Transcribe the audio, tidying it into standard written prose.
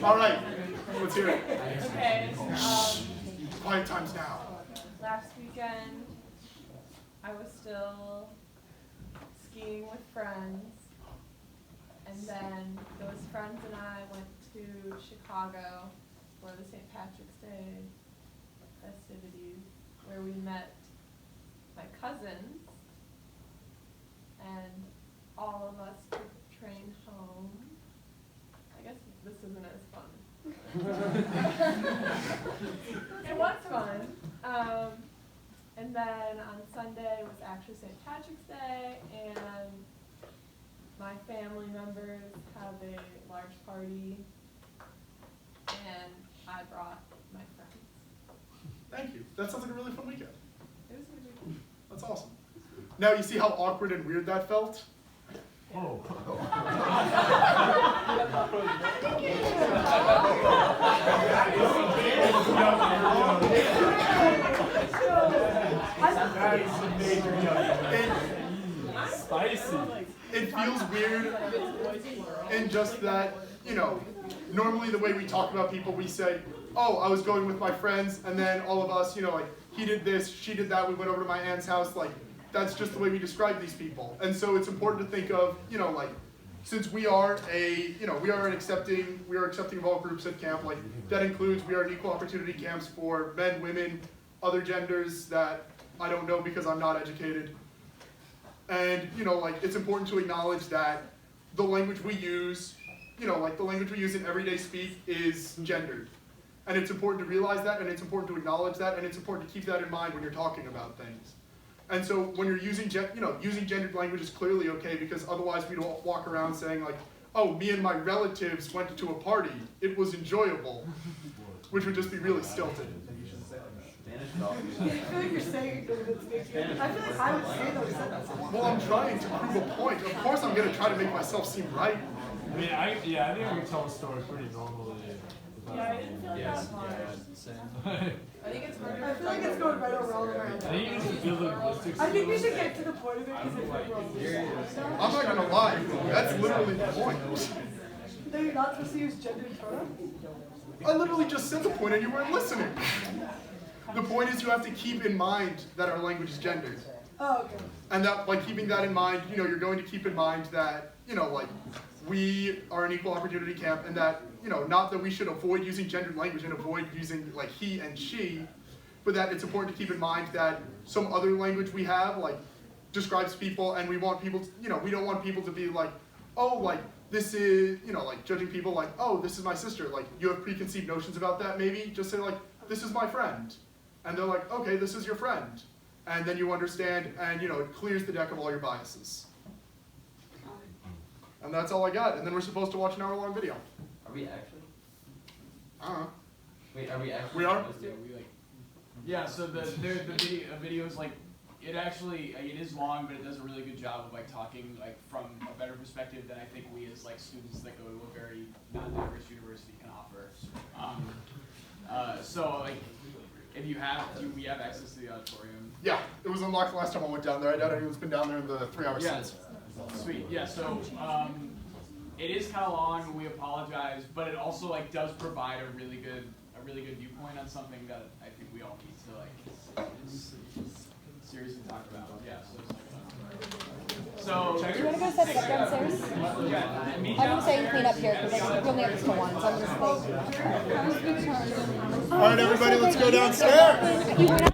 All right, let's hear it. Okay. Quiet times now. Last weekend, I was still skiing with friends, and then those friends and I went to Chicago for the St. Patrick's Day festivities, where we met my cousins, and all of us took the train home. I guess this isn't as fun. It was fun. And then on Sunday was actually St. Patrick's Day, and my family members have a large party, and I brought my friends. Thank you. That sounds like a really fun weekend. It was a good weekend. That's awesome. Now you see how awkward and weird that felt? Oh. Spicy. It feels weird in just that, normally the way we talk about people, we say, oh, I was going with my friends, and then all of us, like, he did this, she did that, we went over to my aunt's house, like, that's just the way we describe these people. And so it's important to think of, like, since we are accepting of all groups at camp, like, that includes, we are an equal opportunity camps for men, women, other genders that I don't know because I'm not educated. And, it's important to acknowledge that the language we use, the language we use in everyday speak is gendered. And it's important to realize that, and it's important to acknowledge that, and it's important to keep that in mind when you're talking about things. And so when you're using, using gendered language is clearly okay, because otherwise we don't walk around saying like, oh, me and my relatives went to a party, it was enjoyable, which would just be really stilted. I feel like you're saying it. I feel like I would say those sentences. Well, I'm trying to prove a point. Of course I'm going to try to make myself seem right. I mean, I think I can tell a story pretty normally. Yeah, I didn't feel like that hard. I think it's harder. I feel like it's going right over all around. I think you should build linguistics. I think we should get to the point of it because it's like wrong. I'm not going to lie. That's literally the point. Then you're not supposed to use gendered pronouns? I literally just said the point and you weren't listening. The point is you have to keep in mind that our language is gendered. Oh, okay. And that by keeping that in mind, you're going to keep in mind that, we are an equal opportunity camp, and that, not that we should avoid using gendered language and avoid using like he and she, but that it's important to keep in mind that some other language we have, like, describes people, and we want people to, we don't want people to be like, oh, like, this is, like, judging people like, oh, this is my sister. Like, you have preconceived notions about that, maybe. Just say, like, this is my friend. And they're like, okay, this is your friend. And then you understand, and, it clears the deck of all your biases. And that's all I got. And then we're supposed to watch an hour-long video. Are we actually? Wait, are we actually? We are? Yeah, so the video is like, it actually, it is long, but it does a really good job of like talking like from a better perspective than I think we as like students that go to a very non-diverse university can offer. So like, if you have, we have access to the auditorium. Yeah, it was unlocked last time I went down there. I doubt anyone's been down there in the 3 hours since. Sweet. Yeah. So it is kind of long. We apologize, but it also like does provide a really good viewpoint on something that I think we all need to like seriously talk about. Yeah. So. Do you want to go set it up downstairs? Yeah. I'm going to say clean up here because we only have this to one, so I'm going to stay. All right, everybody, let's go downstairs.